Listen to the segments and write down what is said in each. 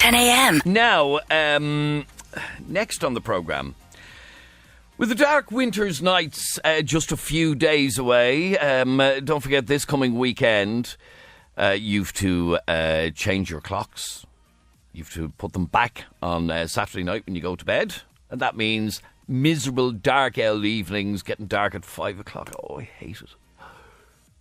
10 a.m. Now, next on the programme, with the dark winter's nights just a few days away, don't forget this coming weekend, you've to change your clocks. You've to put them back on Saturday night when you go to bed. And that means miserable dark L evenings, getting dark at 5 o'clock. Oh, I hate it.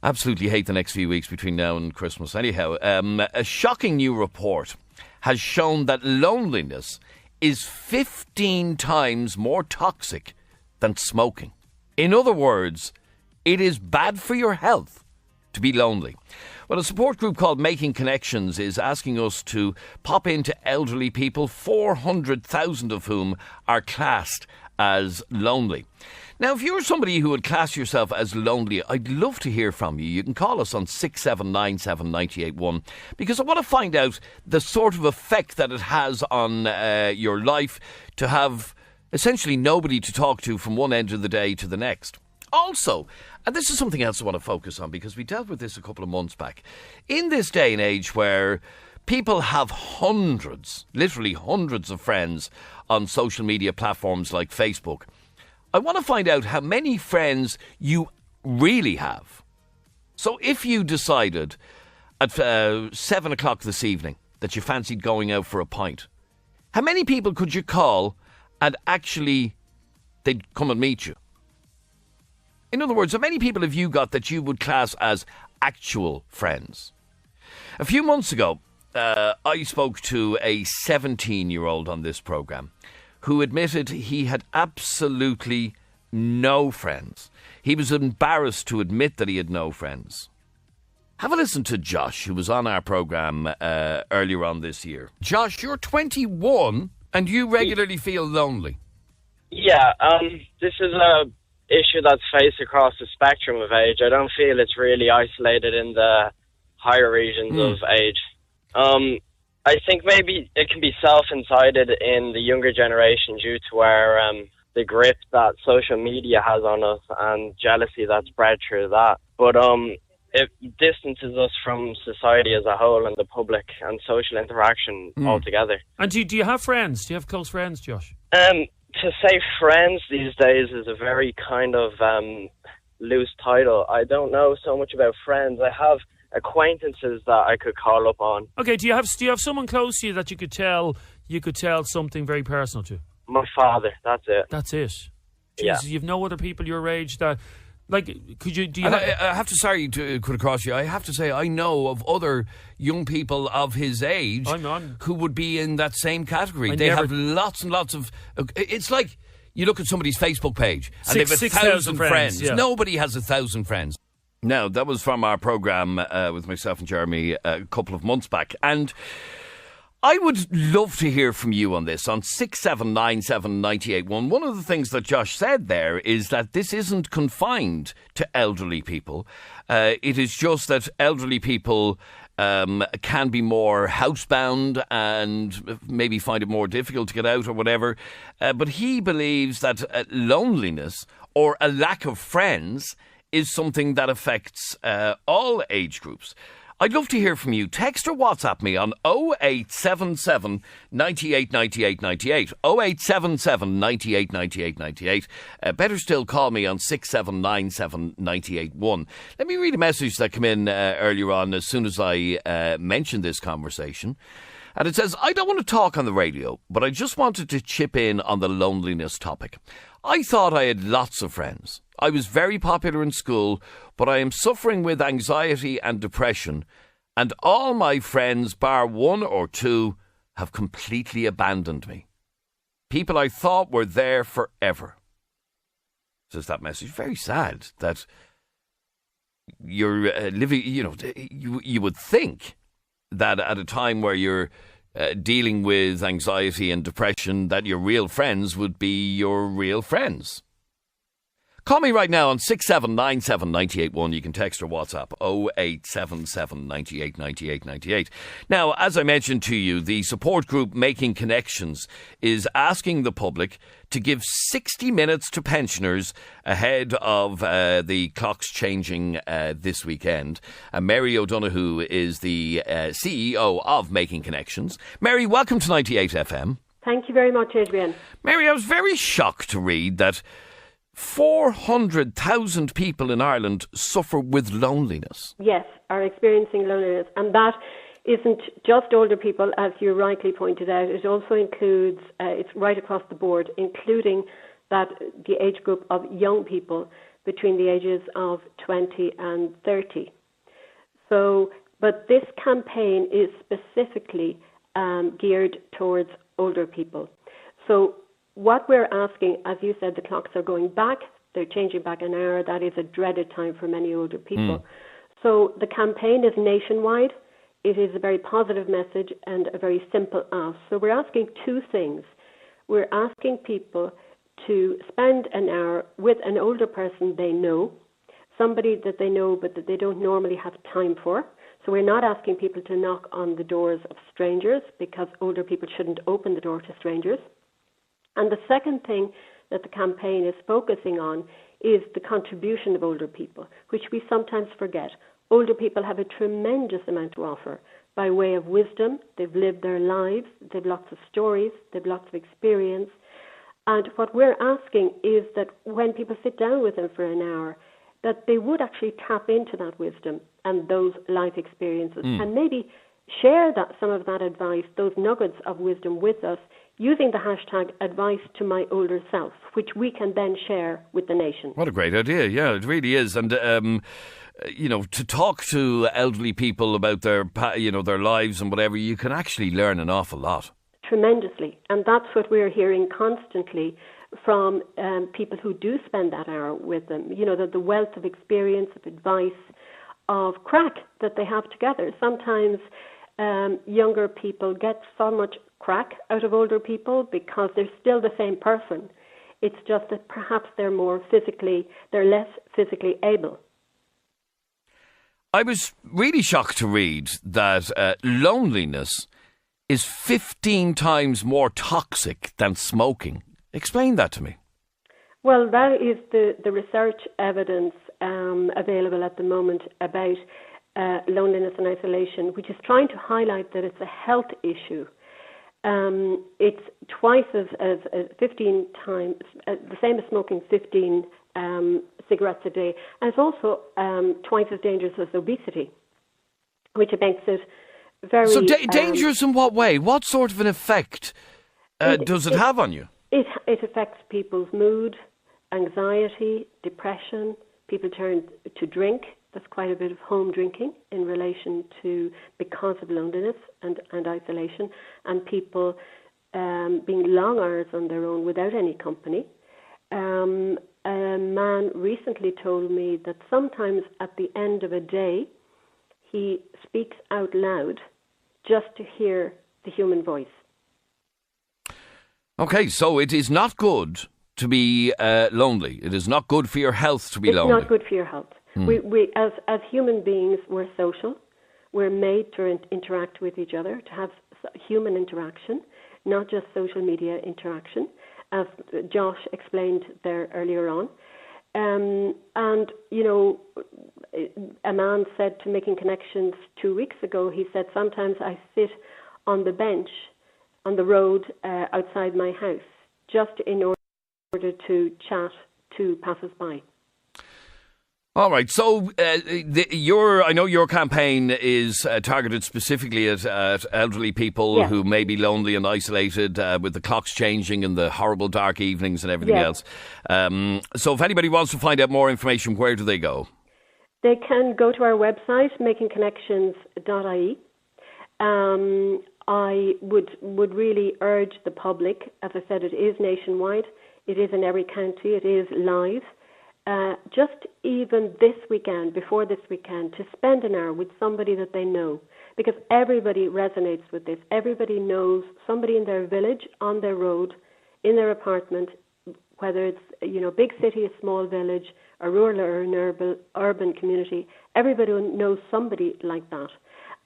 Absolutely hate the next few weeks between now and Christmas. Anyhow, a shocking new report has shown that loneliness is 15 times more toxic than smoking. In other words, it is bad for your health to be lonely. Well, a support group called Making Connections is asking us to pop into elderly people, 400,000 of whom are classed as lonely. Now, if you're somebody who would class yourself as lonely, I'd love to hear from you. You can call us on 6797 981 because I want to find out the sort of effect that it has on your life to have essentially nobody to talk to from one end of the day to the next. Also, and this is something else I want to focus on because we dealt with this a couple of months back, in this day and age where people have hundreds, literally hundreds of friends on social media platforms like Facebook, I want to find out how many friends you really have. So if you decided at 7 o'clock this evening that you fancied going out for a pint, how many people could you call and actually they'd come and meet you? In other words, how many people have you got that you would class as actual friends? A few months ago, I spoke to a 17-year-old on this programme who admitted he had absolutely no friends. He was embarrassed to admit that he had no friends. Have a listen to Josh, who was on our programme earlier on this year. Josh, you're 21 and you regularly feel lonely. Yeah, this is a issue that's faced across the spectrum of age. I don't feel it's really isolated in the higher regions of age. I think maybe it can be self-incited in the younger generation due to where the grip that social media has on us and jealousy that's bred through that. But it distances us from society as a whole and the public and social interaction altogether. And do you have friends? Do you have close friends, Josh? To say friends these days is a very kind of loose title. I don't know so much about friends. I have acquaintances that I could call up on. Okay, do you have someone close to you that you could tell something very personal to? My father, that's it. That's it. Jeez, yeah. You've no other people your age that, like, could you? Do you? I have to, sorry to cut across you. I have to say, I know of other young people of his age who would be in that same category. They have lots and lots of. It's like you look at somebody's Facebook page and they have 1,000 friends. Yeah. Nobody has 1,000 friends. Now, that was from our programme with myself and Jeremy a couple of months back. And I would love to hear from you on this, on 6797 981. One of the things that Josh said there is that this isn't confined to elderly people. It is just that elderly people can be more housebound and maybe find it more difficult to get out or whatever. But he believes that loneliness or a lack of friends is something that affects all age groups. I'd love to hear from you. Text or WhatsApp me on 0877 98 98 98. 0877 98 98 98. Better still, call me on 6797 981. Let me read a message that came in earlier on as soon as I mentioned this conversation. And it says, I don't want to talk on the radio, but I just wanted to chip in on the loneliness topic. I thought I had lots of friends. I was very popular in school, but I am suffering with anxiety and depression, and all my friends, bar one or two, have completely abandoned me. People I thought were there forever. Says that message. Very sad that you're living, you would think that at a time where you're dealing with anxiety and depression, that your real friends would be your real friends. Call me right now on 6797 You can text or WhatsApp 0877 98 98 98. Now, as I mentioned to you, the support group Making Connections is asking the public to give 60 minutes to pensioners ahead of the clocks changing this weekend. Mary O'Donoghue is the CEO of Making Connections. Mary, welcome to 98 FM. Thank you very much, Adrian. Mary, I was very shocked to read that 400,000 people in Ireland suffer with loneliness. Yes, are experiencing loneliness. And that isn't just older people, as you rightly pointed out. It also includes, it's right across the board, including that the age group of young people between the ages of 20 and 30. So, but this campaign is specifically geared towards older people. So what we're asking, as you said, the clocks are going back. They're changing back an hour. That is a dreaded time for many older people. So the campaign is nationwide. It is a very positive message and a very simple ask. So we're asking two things. We're asking people to spend an hour with an older person they know, somebody that they know but that they don't normally have time for. So we're not asking people to knock on the doors of strangers, because older people shouldn't open the door to strangers. And the second thing that the campaign is focusing on is the contribution of older people, which we sometimes forget. Older people have a tremendous amount to offer by way of wisdom. They've lived their lives, they've lots of stories, they've lots of experience. And what we're asking is that when people sit down with them for an hour, that they would actually tap into that wisdom and those life experiences and maybe share some of that advice, those nuggets of wisdom with us, using the hashtag advice to my older self, which we can then share with the nation. What a great idea. Yeah, it really is. And, to talk to elderly people about their lives and whatever, you can actually learn an awful lot. Tremendously. And that's what we're hearing constantly from people who do spend that hour with them. The wealth of experience, of advice, of crack that they have together. Sometimes younger people get so much crack out of older people because they're still the same person. It's just that perhaps they're less physically able. I was really shocked to read that loneliness is 15 times more toxic than smoking. Explain that to me. Well, that is the research evidence available at the moment about loneliness and isolation, which is trying to highlight that it's a health issue. It's twice as 15 times, the same as smoking 15 cigarettes a day. And it's also twice as dangerous as obesity, which makes it very... So dangerous in what way? What sort of an effect does it have on you? It affects people's mood, anxiety, depression. People turn to drink. There's quite a bit of home drinking in relation to, because of loneliness and isolation, and people being long hours on their own without any company. A man recently told me that sometimes at the end of a day, he speaks out loud just to hear the human voice. Okay, so it is not good to be lonely. It is not good for your health to be lonely. It's not good for your health. We as human beings, we're social. We're made to interact with each other, to have human interaction, not just social media interaction, as Josh explained there earlier on. A man said to Making Connections 2 weeks ago, he said, sometimes I sit on the bench on the road outside my house just in order to chat to passers-by. All right. So, I know your campaign is targeted specifically at elderly people who may be lonely and isolated with the clocks changing and the horrible dark evenings and everything else. So, if anybody wants to find out more information, where do they go? They can go to our website, makingconnections.ie. I would really urge the public, as I said, it is nationwide. It is in every county. It is live. Just even this weekend, before this weekend, to spend an hour with somebody that they know, because everybody resonates with this. Everybody knows somebody in their village, on their road, in their apartment, whether it's, big city, a small village, a rural or an urban community. Everybody knows somebody like that.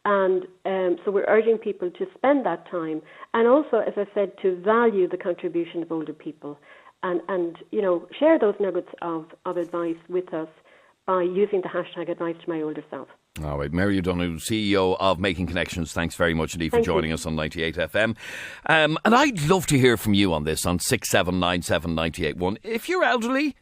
And so we're urging people to spend that time, and also, as I said, to value the contribution of older people, and share those nuggets of advice with us by using the hashtag advice to my older self. All right, Mary O'Donoghue, CEO of Making Connections, thanks very much indeed for joining us on 98 FM. And I'd love to hear from you on this on 6797981. If you're elderly,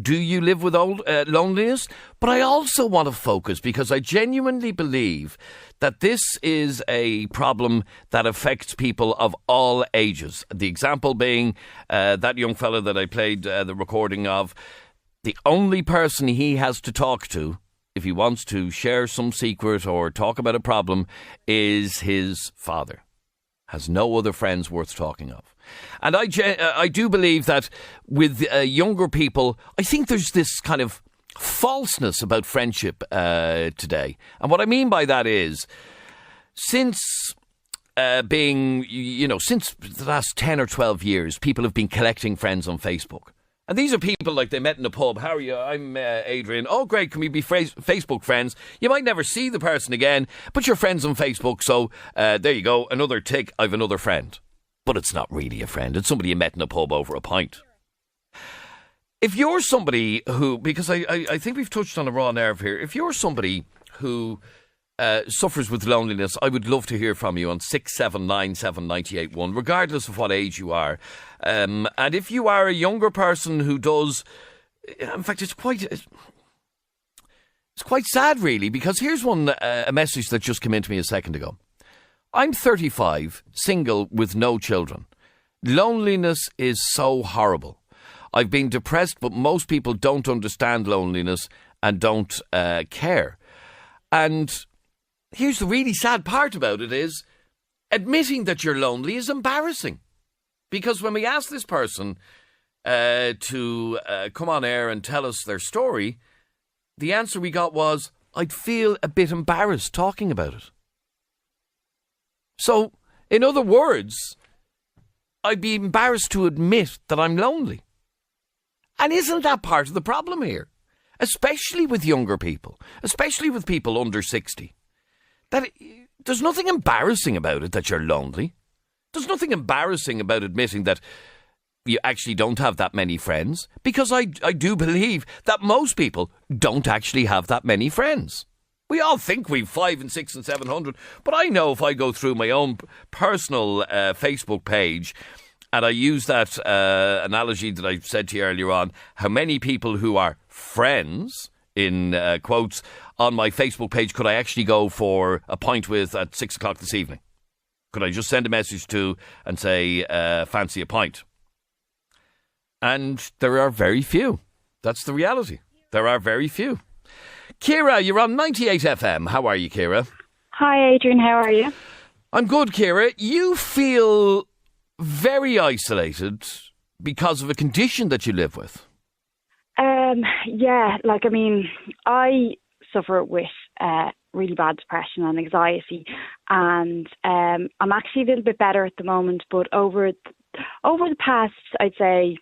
do you live with loneliness? But I also want to focus, because I genuinely believe that this is a problem that affects people of all ages. The example being that young fella that I played the recording of. The only person he has to talk to if he wants to share some secret or talk about a problem is his father. Has no other friends worth talking of. And I do believe that with younger people, I think there's this kind of falseness about friendship today. And what I mean by that is, since since the last 10 or 12 years, people have been collecting friends on Facebook. And these are people like they met in a pub. How are you? I'm Adrian. Oh, great. Can we be Facebook friends? You might never see the person again, but you're friends on Facebook. So there you go. Another tick. I've another friend. But it's not really a friend. It's somebody you met in a pub over a pint. If you're somebody who, because I think we've touched on a raw nerve here. If you're somebody who suffers with loneliness, I would love to hear from you on 6797981, regardless of what age you are. And if you are a younger person who does, in fact, it's quite sad, really, because here's a message that just came into me a second ago. I'm 35, single with no children. Loneliness is so horrible. I've been depressed, but most people don't understand loneliness and don't care. And here's the really sad part about it is admitting that you're lonely is embarrassing. Because when we asked this person to come on air and tell us their story, the answer we got was, I'd feel a bit embarrassed talking about it. So, in other words, I'd be embarrassed to admit that I'm lonely. And isn't that part of the problem here? Especially with younger people, especially with people under 60. That there's nothing embarrassing about it that you're lonely. There's nothing embarrassing about admitting that you actually don't have that many friends, because I do believe that most people don't actually have that many friends. We all think we've 5 and 6 and 700, but I know if I go through my own personal Facebook page, and I use that analogy that I said to you earlier on, how many people who are friends, in quotes, on my Facebook page could I actually go for a pint with at 6 o'clock this evening? Could I just send a message to and say, fancy a pint? And there are very few. That's the reality. There are very few. Ciara, you're on 98 FM. How are you, Ciara? Hi, Adrian. How are you? I'm good, Ciara. You feel very isolated because of a condition that you live with. Yeah, I suffer with really bad depression and anxiety, and I'm actually a little bit better at the moment, but over the past, I'd say,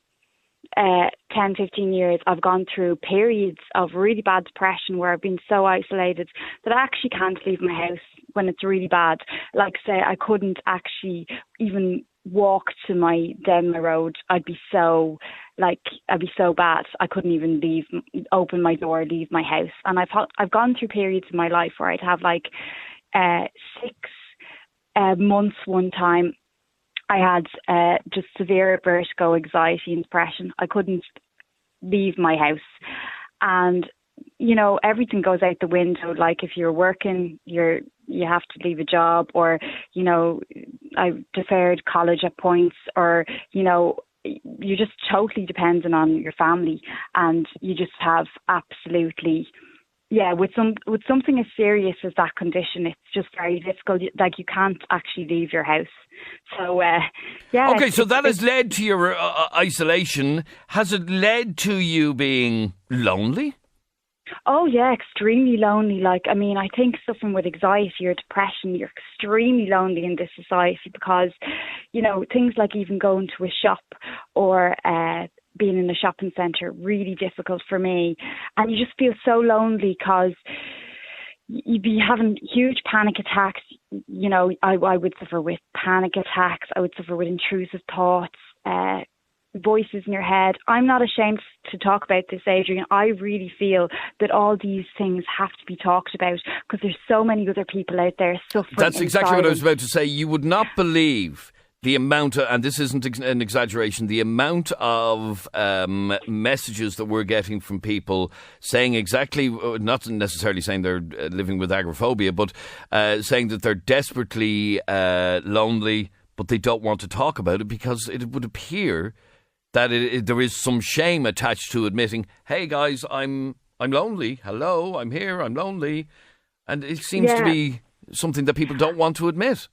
10, 15 years, I've gone through periods of really bad depression where I've been so isolated that I actually can't leave my house when it's really bad. Like, say, I couldn't actually even walk down my road. I'd be so bad. I couldn't even open my door, leave my house. And I've gone through periods in my life where I'd have 6 months one time. I had just severe vertigo, anxiety and depression. I couldn't leave my house. And, everything goes out the window. Like, if you're working, you have to leave a job, or, I deferred college at points, or, you're just totally dependent on your family, and you just have absolutely... Yeah, with something as serious as that condition, it's just very difficult. Like, you can't actually leave your house. So, yeah. Okay, so that has led to your isolation. Has it led to you being lonely? Oh, yeah, extremely lonely. I think suffering with anxiety or depression, you're extremely lonely in this society because, things like even going to a shop or being in a shopping centre really difficult for me. And you just feel so lonely because you'd be having huge panic attacks. You know, I would suffer with panic attacks. I would suffer with intrusive thoughts, voices in your head. I'm not ashamed to talk about this, Adrian. I really feel that all these things have to be talked about because there's so many other people out there suffering. That's exactly what I was about to say. You would not believe the amount of, and this isn't an exaggeration, the amount of messages that we're getting from people saying exactly, not necessarily saying they're living with agoraphobia, but saying that they're desperately lonely, but they don't want to talk about it because it would appear that there is some shame attached to admitting, hey guys, I'm lonely. Hello, I'm here, I'm lonely. And it seems to be something that people don't want to admit.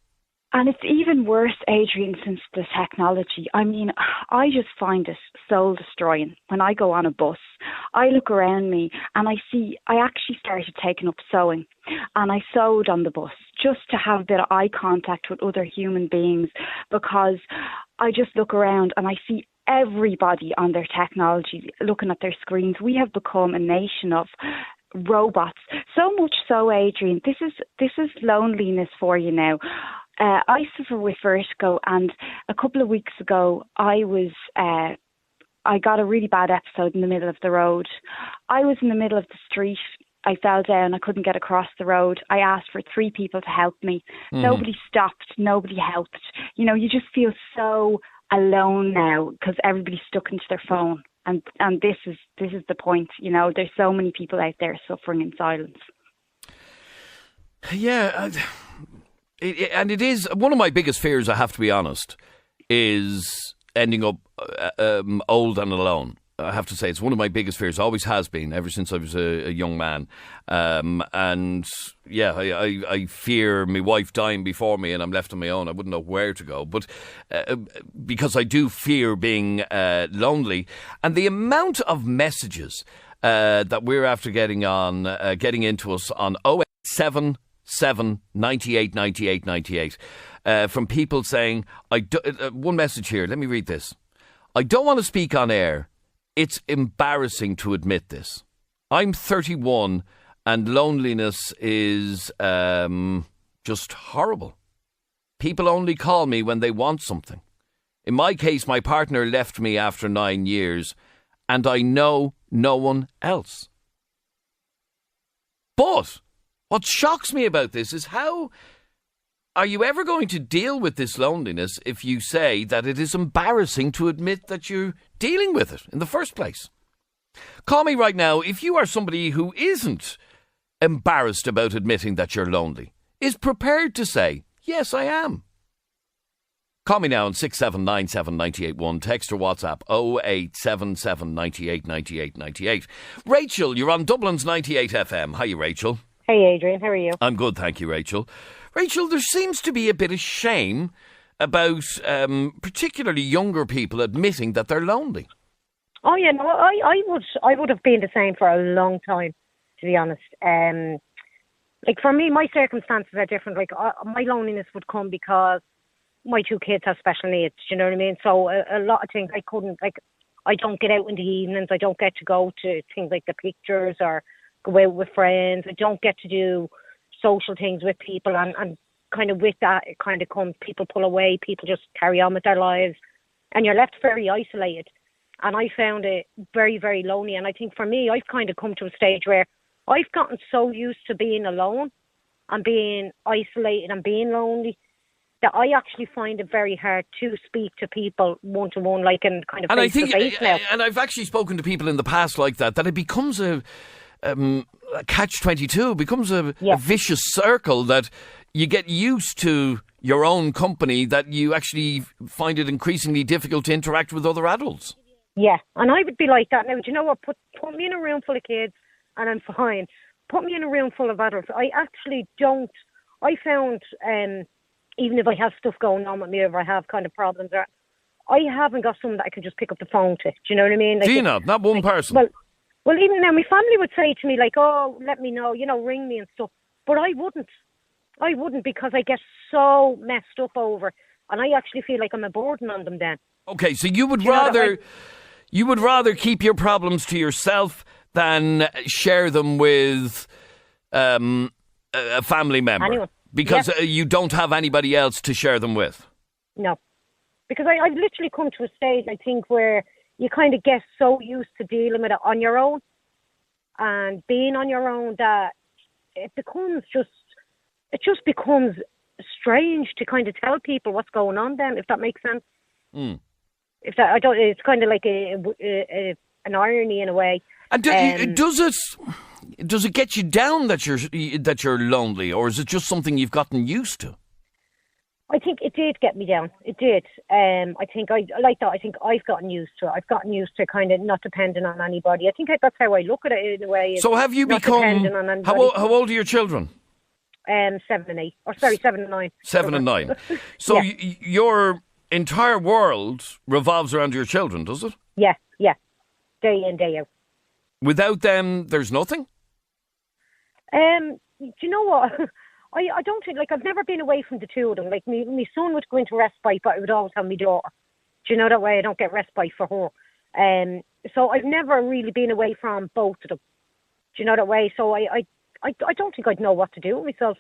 And it's even worse, Adrian, since the technology. I mean, I just find it soul destroying. When I go on a bus, I look around me and I actually started taking up sewing. And I sewed on the bus just to have a bit of eye contact with other human beings because I just look around and I see everybody on their technology, looking at their screens. We have become a nation of robots. So much so, Adrian, this is loneliness for you now. I suffer with vertigo, and a couple of weeks ago, I got a really bad episode in the middle of the road. I was in the middle of the street. I fell down. I couldn't get across the road. I asked for 3 people to help me. Nobody stopped. Nobody helped. You know, you just feel so alone now because everybody's stuck into their phone. And this is the point. You know, there's so many people out there suffering in silence. Yeah. And it is one of my biggest fears, I have to be honest, is ending up old and alone. I have to say, it's one of my biggest fears. Always has been, ever since I was a young man. And yeah, I fear my wife dying before me and I'm left on my own. I wouldn't know where to go. But because I do fear being lonely. And the amount of messages that we're after getting into us on 087 98 98 98 from people saying, one message here, let me read this. I don't want to speak on air. It's embarrassing to admit this. I'm 31 and loneliness is just horrible. People only call me when they want something. In my case, my partner left me after 9 years and I know no one else. But what shocks me about this is how are you ever going to deal with this loneliness if you say that it is embarrassing to admit that you're dealing with it in the first place? Call me right now if you are somebody who isn't embarrassed about admitting that you're lonely, is prepared to say, yes, I am. Call me now on 6797 981. Text or WhatsApp 0877 98 98 98. Rachel, you're on Dublin's 98 FM. Hi, Rachel. Hey, Adrian. How are you? I'm good, thank you, Rachel. Rachel, there seems to be a bit of shame about particularly younger people admitting that they're lonely. Oh, yeah, no, I would have been the same for a long time, to be honest. Like, for me, my circumstances are different. Like, my loneliness would come because my 2 kids have special needs, do you know what I mean? So a lot of things I couldn't, like, I don't get out in the evenings. I don't get to go to things like the pictures or go out with friends. I don't get to do social things with people, and kind of with that, it kind of comes, people pull away, people just carry on with their lives, and you're left very isolated. And I found it very, very lonely. And I think for me, I've kind of come to a stage where I've gotten so used to being alone and being isolated and being lonely that I actually find it very hard to speak to people one-to-one, like in kind of face-to-face now. And I've actually spoken to people in the past like that it becomes a catch-22, becomes a vicious circle that you get used to your own company, that you actually find it increasingly difficult to interact with other adults. Yeah, and I would be like that now. Do you know what? Put me in a room full of kids and I'm fine. Put me in a room full of adults. I actually don't. I found, even if I have stuff going on with me, or I have kind of problems, I haven't got someone that I can just pick up the phone to. Do you know what I mean? Like, do you not? Not one person? Well, even now, my family would say to me, like, oh, let me know, ring me and stuff. But I wouldn't because I get so messed up over, and I actually feel like I'm a burden on them then. Okay, so you would rather You would rather keep your problems to yourself than share them with a family member? Anyone. Because you don't have anybody else to share them with? No. Because I've literally come to a stage, I think, where you kind of get so used to dealing with it on your own and being on your own that it just becomes strange to kind of tell people what's going on then, if that makes sense. It's kind of like an irony in a way. And does it get you down that you're lonely, or is it just something you've gotten used to? I think it did get me down. It did. I think I like that. I think I've gotten used to it. I've gotten used to kind of not depending on anybody. I think that's how I look at it in a way. So have you become? How old are your children? 7 and 8. Or sorry, 7 and 9. 7 and 9. So your entire world revolves around your children, does it? Yeah. Day in, day out. Without them, there's nothing? Do you know what? I don't think, like, I've never been away from the two of them. Like, my son would go into respite, but I would always have my daughter. Do you know that way? I don't get respite for her. So I've never really been away from both of them. Do you know that way? So I don't think I'd know what to do with myself.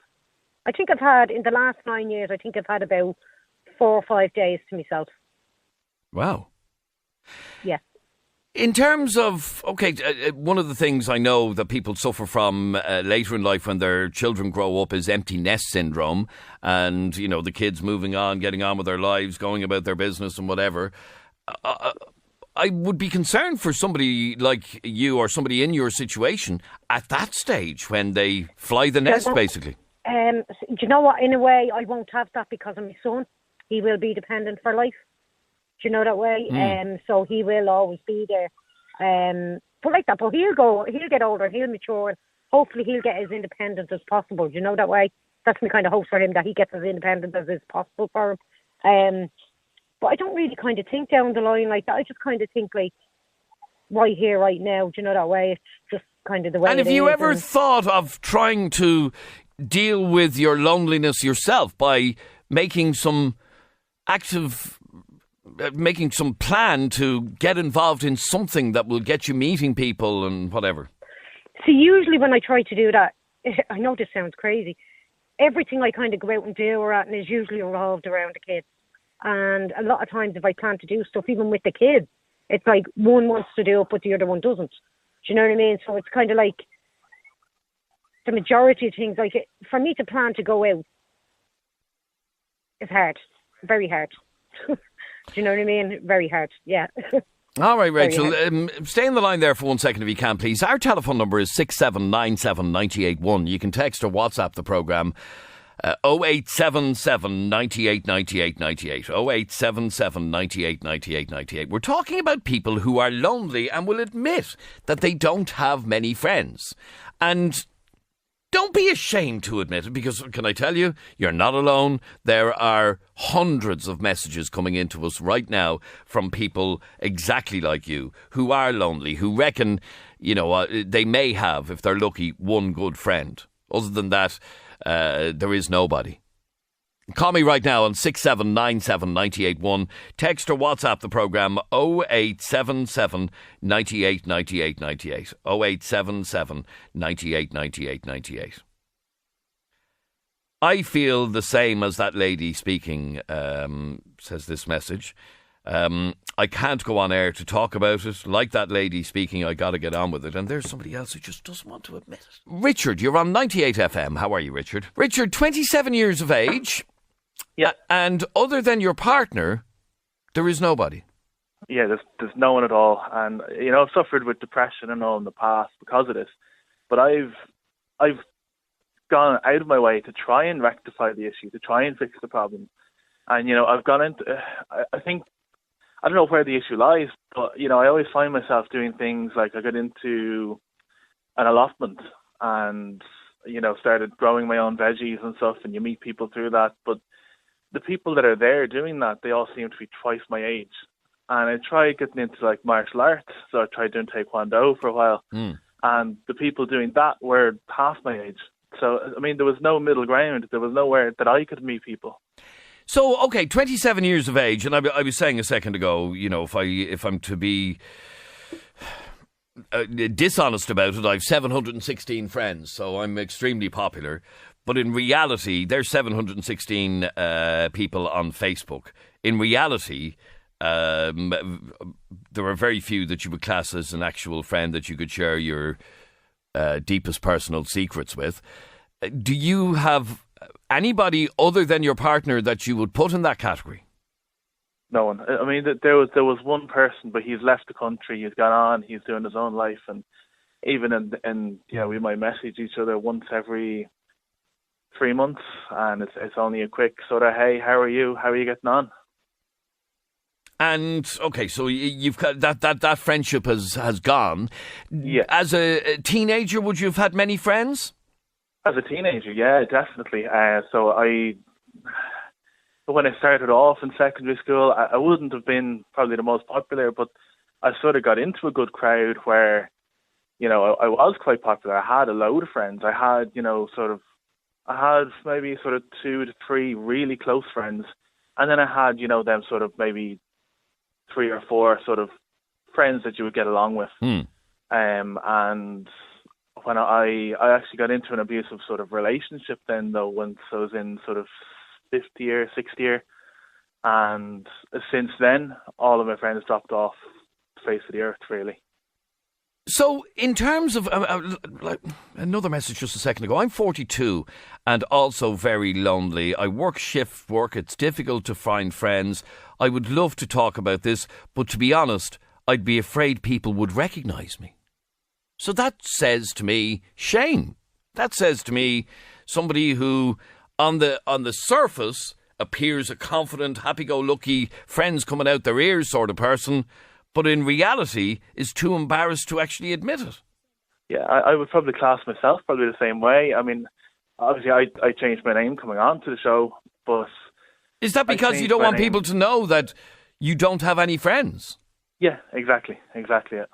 I think I've had, in the last 9 years, I think I've had about 4 or 5 days to myself. Wow. Yeah. In terms of, one of the things I know that people suffer from later in life when their children grow up is empty nest syndrome, and, you know, the kids moving on, getting on with their lives, going about their business and whatever. I would be concerned for somebody like you or somebody in your situation at that stage when they fly the nest, basically. Do you know what? In a way, I won't have that because of my son. He will be dependent for life. Do you know that way? So he will always be there. But like that, but he'll get older, he'll mature, and hopefully he'll get as independent as possible. Do you know that way? That's my kind of hope for him, that he gets as independent as is possible for him. But I don't really kind of think down the line like that. I just kind of think like right here, right now. Do you know that way? It's just kind of the way. And have you ever thought of trying to deal with your loneliness yourself by making some plan to get involved in something that will get you meeting people and whatever? See, usually when I try to do that, I know this sounds crazy, everything I kind of go out and do is usually revolved around the kids. And a lot of times if I plan to do stuff, even with the kids, it's like one wants to do it, but the other one doesn't. Do you know what I mean? So it's kind of like the majority of things, like for me to plan to go out is hard, very hard. Do you know what I mean? Very hard, yeah. All right, Rachel, stay on the line there for 1 second if you can, please. Our telephone number is 6797 981. You can text or WhatsApp the programme 0877 98 98 98. 0877 98 98 98. We're talking about people who are lonely and will admit that they don't have many friends. And don't be ashamed to admit it, because, can I tell you, you're not alone. There are hundreds of messages coming into us right now from people exactly like you who are lonely, who reckon, you know, they may have, if they're lucky, one good friend. Other than that, there is nobody. Call me right now on 6797 981. Text or WhatsApp the programme 0877 98 98 98. 0877 98 98 98. I feel the same as that lady speaking, says this message. I can't go on air to talk about it. Like that lady speaking, I got to get on with it. And there's somebody else who just doesn't want to admit it. Richard, you're on 98 FM. How are you, Richard? Richard, 27 years of age. Yeah. And other than your partner, there is nobody. Yeah, there's no one at all. And, you know, I've suffered with depression and all in the past because of this. But I've gone out of my way to try and rectify the issue, to try and fix the problem. And, you know, I've gone into, I think, I don't know where the issue lies, but, you know, I always find myself doing things like I got into an allotment and, you know, started growing my own veggies and stuff, and you meet people through that. But the people that are there doing that, they all seem to be twice my age. And I tried getting into like martial arts, so I tried doing taekwondo for a while. And the people doing that were half my age. So, I mean, there was no middle ground. There was nowhere that I could meet people. So, okay, 27 years of age, and I was saying a second ago, you know, if I'm to be dishonest about it, I've 716 friends, so I'm extremely popular. But in reality, there's 716 people on Facebook. In reality, there are very few that you would class as an actual friend that you could share your deepest personal secrets with. Do you have anybody other than your partner that you would put in that category? No one. I mean, there was one person, but he's left the country. He's gone on. He's doing his own life, and even in we might message each other once every 3 months, and it's only a quick sort of, hey, how are you? How are you getting on? And okay, so you've got that friendship has gone. Yeah. As a teenager, would you have had many friends? As a teenager, yeah, definitely. So when I started off in secondary school, I wouldn't have been probably the most popular, but I sort of got into a good crowd where, you know, I was quite popular. I had a load of friends. I had, you know, I had maybe sort of 2 to 3 really close friends, and then I had, you know, them sort of maybe 3 or 4 sort of friends that you would get along with. And when I actually got into an abusive sort of relationship then, though, once I was in sort of 5th year, 6th year, and since then, all of my friends dropped off the face of the earth, really. So, in terms of like another message just a second ago, I'm 42 and also very lonely. I work shift work. It's difficult to find friends. I would love to talk about this, but to be honest, I'd be afraid people would recognise me. So that says to me, shame. That says to me, somebody who, on the surface, appears a confident, happy-go-lucky, friends coming out their ears sort of person, but in reality is too embarrassed to actually admit it. Yeah, I would probably class myself probably the same way. I mean, obviously I changed my name coming on to the show, but... Is that because you don't want people to know that you don't have any friends? Yeah, exactly it.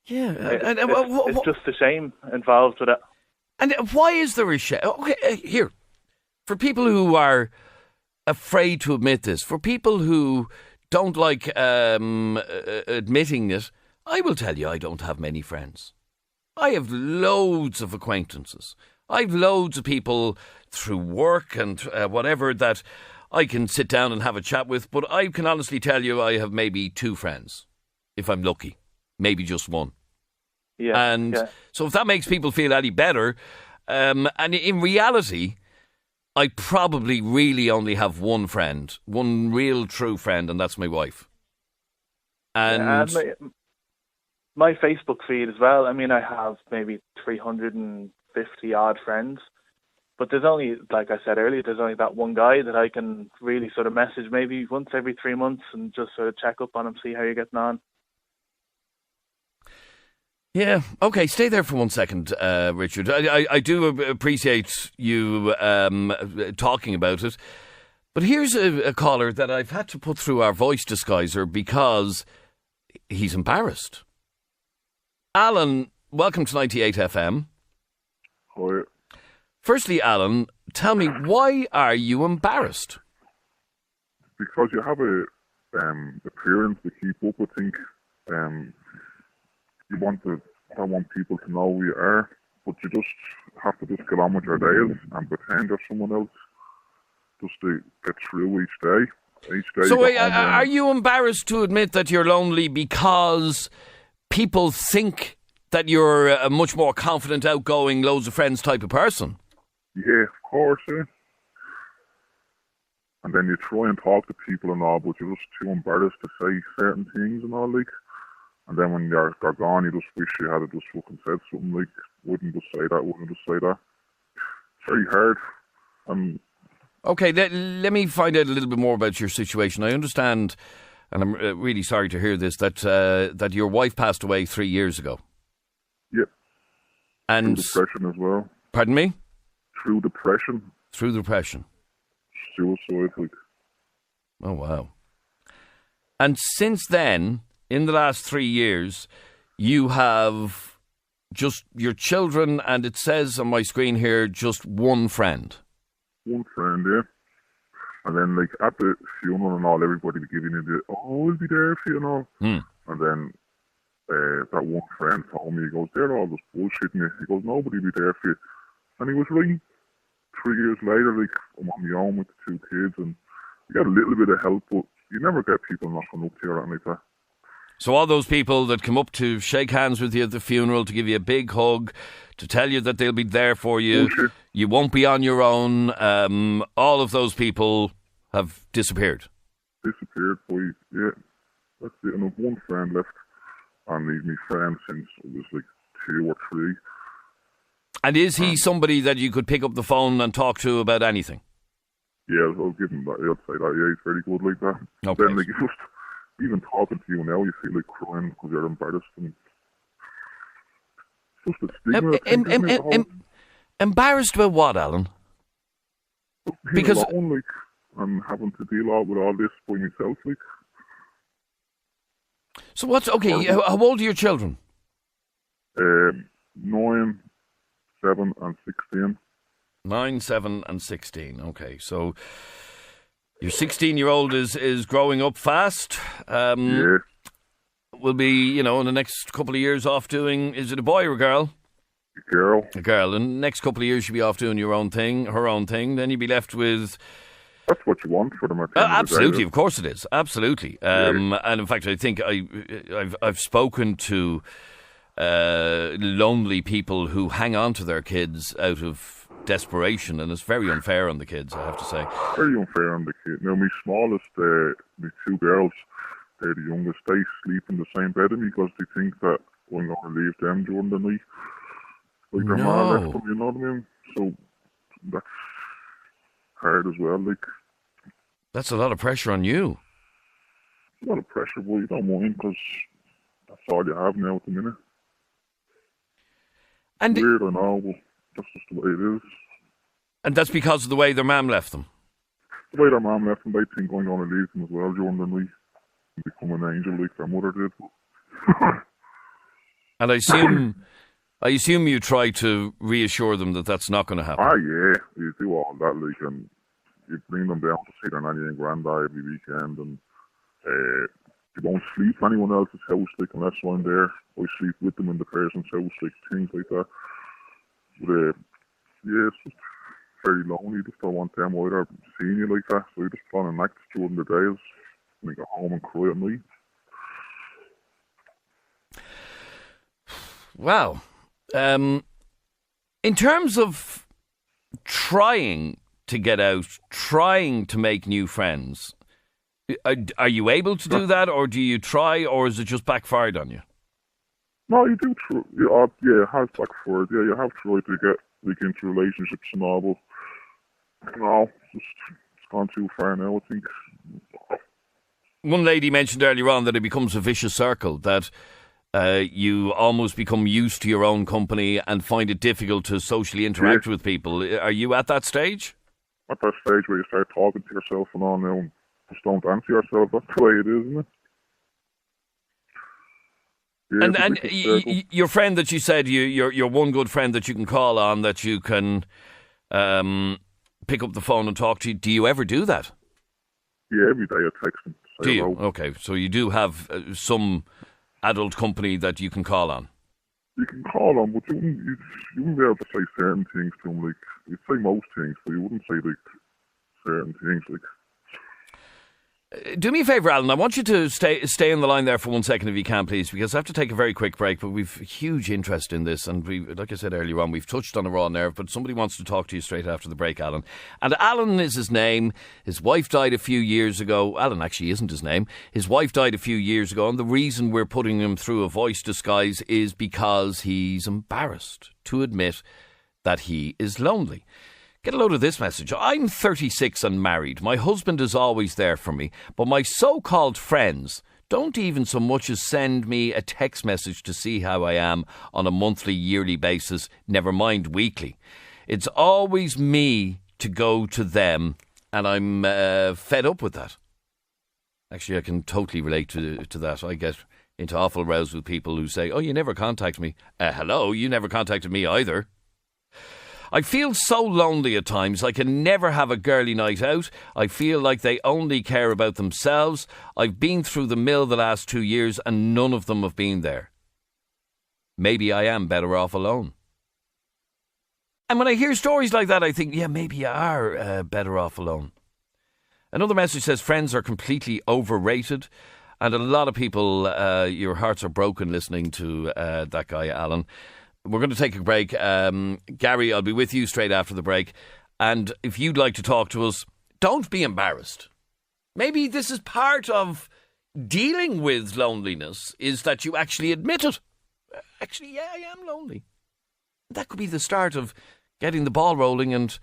Yeah. It's just a shame involved with it. And why is there a shame? Okay, here. For people who are afraid to admit this, for people who don't like admitting it, I will tell you I don't have many friends. I have loads of acquaintances. I have loads of people through work and whatever that I can sit down and have a chat with, but I can honestly tell you I have maybe 2 friends, if I'm lucky. Maybe just 1. Yeah. So if that makes people feel any better, and in reality, I probably really only have 1 friend, 1 real true friend, and that's my wife. And my Facebook feed as well, I mean, I have maybe 350 odd friends, but there's only, like I said earlier, there's only that one guy that I can really sort of message maybe once every 3 months and just sort of check up on him, see how you're getting on. Yeah, okay, stay there for 1 second, Richard. I do appreciate you talking about it. But here's a caller that I've had to put through our voice disguiser because he's embarrassed. Alan, welcome to 98 FM. Hi. Firstly, Alan, tell me, why are you embarrassed? Because you have a appearance to keep up, I think. don't want people to know who you are, but you just have to just get on with your days and pretend you're someone else just to get through each day. So are you embarrassed to admit that you're lonely because people think that you're a much more confident, outgoing, loads of friends type of person? Yeah, of course, yeah. And then you try and talk to people and all, but you're just too embarrassed to say certain things and all, like. And then when they're gone, you just wish you had just fucking said something like, wouldn't just say that. It's very hard. Okay, let me find out a little bit more about your situation. I understand, and I'm really sorry to hear this, that your wife passed away 3 years ago. Yeah. And through depression as well. Pardon me? Through depression. Suicide, like. Oh, wow. And since then, in the last 3 years, you have just your children, and it says on my screen here, just one friend. one friend, yeah. And then, like, at the funeral and all, everybody would give you the, oh, we'll be there for you and all. And then that one friend told me, he goes, they're all just bullshitting you. He goes, nobody will be there for you. And he was right. 3 years later, like, I'm on my own with the 2 kids, and you get a little bit of help, but you never get people knocking up to you or anything like that. So all those people that come up to shake hands with you at the funeral, to give you a big hug, to tell you that they'll be there for you, bullshit. You won't be on your own, all of those people have disappeared. Disappeared, boy. Yeah. That's it. And I've one friend left, and he's my friend since it was like 2 or 3. And is he somebody that you could pick up the phone and talk to about anything? Yeah, I'll give him that. I'll say that. Yeah, he's very good like that. Okay. Then, like, even talking to you now, you feel like crying because you're embarrassed. And it's just a stigma. Embarrassed about what, Alan? Because alone, like, I'm having to deal with all this by myself, like. So what's okay? How old are your children? 9, 7, and 16. 9, 7, and 16. Okay, so your 16-year-old is growing up fast. Yeah. Will be, in the next couple of years off doing. Is it a boy or a girl? A girl. A girl. In the next couple of years, she'll be off doing her own thing. Then you'll be left with. That's what you want for them. Absolutely, of course it is. Absolutely. And in fact, I think I've spoken to lonely people who hang on to their kids out of desperation, and it's very unfair on the kids, I have to say. Very unfair on the kids. Now, my smallest, my 2 girls, they're the youngest. They sleep in the same bed as me because they think that I'm going to leave them during the night. Like their mom left them, you know what I mean? So that's hard as well. Like, that's a lot of pressure on you. A lot of pressure, but you don't mind because that's all you have now at the minute. And weird, I know, but that's just the way it is. And that's because of the way their mum left them? The way their mum left them, they think I'm going to leave them as well during the night and become an angel like their mother did. And I assume you try to reassure them that that's not going to happen. Yeah, you do all that, like, and you bring them down to see their nanny and granddad every weekend, and you won't sleep in anyone else's house, like, unless I'm there. I sleep with them in the person's house, like, things like that. But, yeah, it's just very lonely. You just don't want them either seeing you like that, so you just plan an act during the days, and you go home and cry at night. Wow. In terms of trying to get out, trying to make new friends, are you able to do that, or do you try, or is it just backfired on you? No, you do try. Yeah, it has backfired. Yeah, you have tried to get into relationships and all, but no, it's gone too far now, I think. One lady mentioned earlier on that it becomes a vicious circle, that you almost become used to your own company and find it difficult to socially interact with people. Are you at that stage? At that stage where you start talking to yourself and all now and just don't answer yourself. That's the way it is, isn't it? Yeah, and your friend that you said, your one good friend that you can call on, that you can pick up the phone and talk to, do you ever do that? Yeah, every day I text him. Do you? Okay, so you do have some adult company that you can call on. You can call on, but you wouldn't be able to say certain things to him. Like, you'd say most things, but you wouldn't say, like, certain things. Like, do me a favour, Alan. I want you to stay on the line there for 1 second if you can, please, because I have to take a very quick break, but we've huge interest in this, and like I said earlier on, we've touched on a raw nerve, but somebody wants to talk to you straight after the break, Alan. And Alan is his name. His wife died a few years ago. Alan actually isn't his name. His wife died a few years ago, and the reason we're putting him through a voice disguise is because he's embarrassed to admit that he is lonely. Get a load of this message. I'm 36 and married. My husband is always there for me, but my so-called friends don't even so much as send me a text message to see how I am on a monthly, yearly basis, never mind weekly. It's always me to go to them, and I'm fed up with that. Actually, I can totally relate to that. I get into awful rows with people who say, oh, you never contact me. Hello, you never contacted me either. I feel so lonely at times. I can never have a girly night out. I feel like they only care about themselves. I've been through the mill the last 2 years and none of them have been there. Maybe I am better off alone. And when I hear stories like that, I think, yeah, maybe you are better off alone. Another message says friends are completely overrated. And a lot of people, your hearts are broken listening to that guy, Alan. We're going to take a break. Gary, I'll be with you straight after the break. And if you'd like to talk to us, don't be embarrassed. Maybe this is part of dealing with loneliness, is that you actually admit it. Actually, yeah, I am lonely. That could be the start of getting the ball rolling and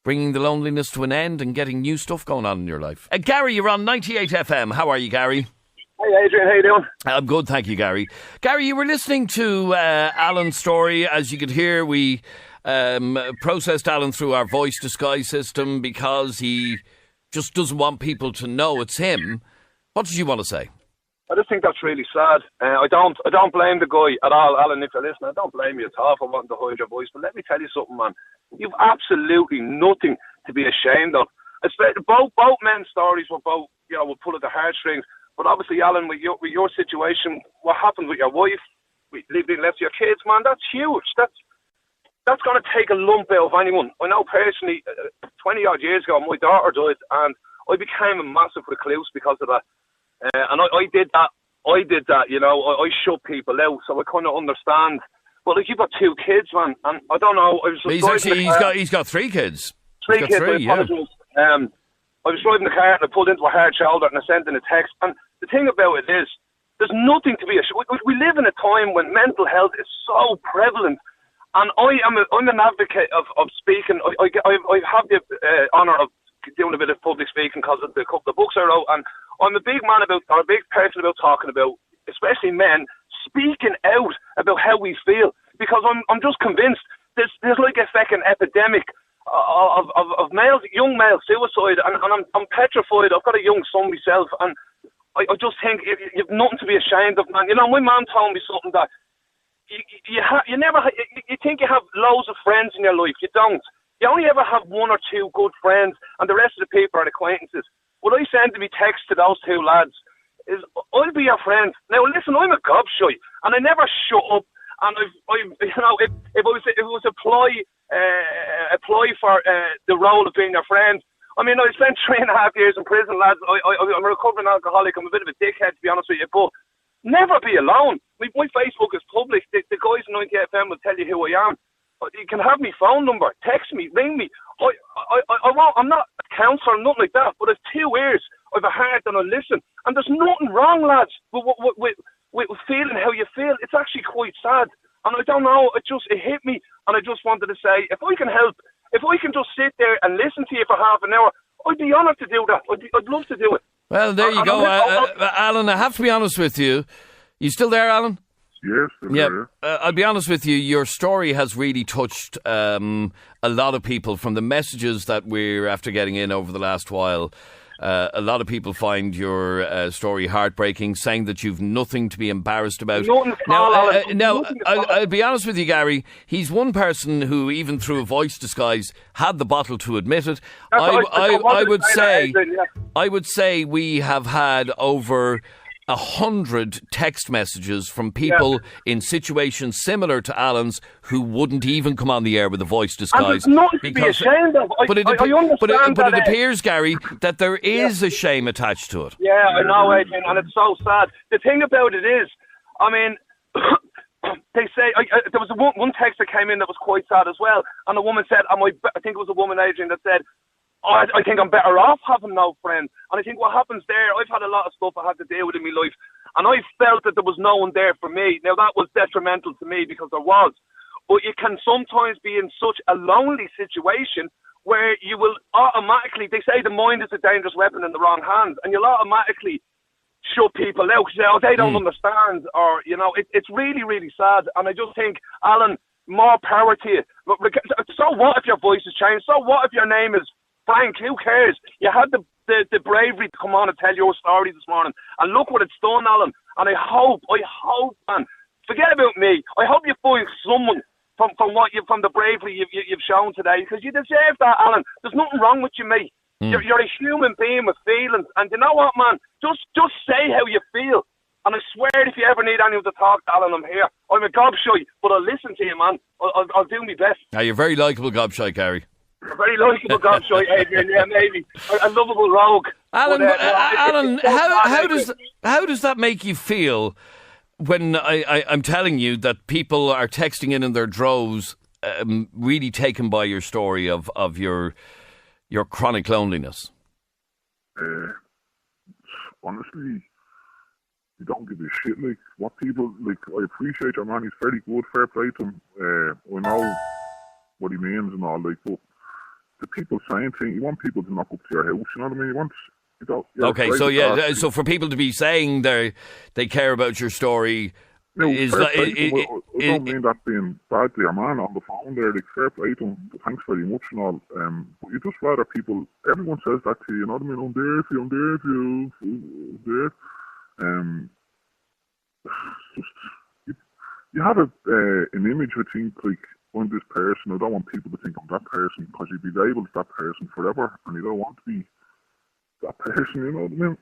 bringing the loneliness to an end and getting new stuff going on in your life. Gary, you're on 98 FM. How are you, Gary? Hi, Adrian. How you doing? I'm good, thank you, Gary. Gary, you were listening to Alan's story. As you could hear, we processed Alan through our voice disguise system because he just doesn't want people to know it's him. What did you want to say? I just think that's really sad. I don't blame the guy at all, Alan. If you're listening, I don't blame you at all for wanting to hide your voice. But let me tell you something, man. You've absolutely nothing to be ashamed of. Both men's stories were both, will pull at the heartstrings. But obviously, Alan, with your situation, what happened with your wife, leaving left your kids, man, that's huge. That's going to take a lump out of anyone. I know personally, 20 odd years ago, my daughter died, and I became a massive recluse because of that. And I did that. I shut people out, so I kind of understand. But like, you've got 2 kids, man, and I don't know. He's got 3 kids. Three kids. I was driving the car and I pulled into a hard shoulder and I sent in a text. And the thing about it is, there's nothing to be ashamed. We live in a time when mental health is so prevalent, and I'm an advocate of speaking. I have the honour of doing a bit of public speaking because of the couple of books I wrote, and I'm a big person about talking about, especially men, speaking out about how we feel, because I'm just convinced there's like a second epidemic of young male suicide, and I'm petrified. I've got a young son myself, and I just think you've nothing to be ashamed of, man. My mum told me something that you think you have loads of friends in your life. You don't. You only ever have 1 or 2 good friends, and the rest of the people are acquaintances. What I send to me text to those 2 lads is, I'll be your friend. Now listen, I'm a gobshite, and I never shut up. And if it was apply for the role of being your friend. I mean, I spent 3.5 years in prison, lads. I'm a recovering alcoholic. I'm a bit of a dickhead, to be honest with you. But never be alone. My Facebook is public. The guys in 98FM will tell you who I am. You can have my phone number. Text me, ring me. I'm not a counsellor, nothing like that. But it's 2 ears. I've a heart and I listen. And there's nothing wrong, lads, with feeling how you feel. It's actually quite sad. And I don't know, it hit me, and I just wanted to say, if I can help, if I can just sit there and listen to you for half an hour, I'd be honoured to do that. I'd love to do it. Well, there you go. Alan, I have to be honest with you. You still there, Alan? Yes. Yeah. I'll be honest with you, your story has really touched a lot of people from the messages that we're after getting in over the last while. A lot of people find your story heartbreaking, saying that you've nothing to be embarrassed about. Now, I'll be honest with you, Gary. He's one person who, even through a voice disguise, had the bottle to admit it. I would say we have had over 100 text messages from people in situations similar to Alan's who wouldn't even come on the air with a voice disguise. And there's nothing to be ashamed of. But it appears, Gary, that there is a shame attached to it. Yeah, I know, Adrian, and it's so sad. The thing about it is, I mean, they say, there was one text that came in that was quite sad as well, and a woman said, I think it was a woman, Adrian, that said, I think I'm better off having no friends. And I think what happens there, I've had a lot of stuff I had to deal with in my life, and I felt that there was no one there for me. Now, that was detrimental to me because there was. But you can sometimes be in such a lonely situation where you will automatically, they say the mind is a dangerous weapon in the wrong hands, and you'll automatically shut people out. You know, they don't understand, or, it's really, really sad. And I just think, Alan, more power to you. So what if your voice has changed? So what if your name is Frank? Who cares? You had the bravery to come on and tell your story this morning, and look what it's done, Alan. And I hope, man, forget about me. I hope you find someone from the bravery you've shown today, because you deserve that, Alan. There's nothing wrong with you, mate. You're a human being with feelings, and you know what, man? Just say how you feel. And I swear, if you ever need anyone to talk to, Alan, I'm here. I'm a gobshite, but I'll listen to you, man. I'll do my best. You're very likeable gobshite, Gary. A very likeable gobshite, Adrian. Yeah, maybe a lovable rogue. Alan, But, Alan, it's how does that make you feel when I'm telling you that people are texting in their droves, really taken by your story of your chronic loneliness? Honestly, you don't give a shit. Like, what people, like, I appreciate your man, he's very good, fair play to him. I know what he means and all, like, but the people saying things, you want people to knock up to your house, you know what I mean? Okay, so for people to be saying they care about your story, I don't mean that being bad to your man on the phone there, like, fair play to him, thanks very much and all. But you just rather people, everyone says that to you, you know what I mean? I'm there for you, I'm there. You have an image, I think, like, I'm this person. I don't want people to think I'm that person, because you'd be labelled that person forever, and you don't want to be that person, you know what I mean?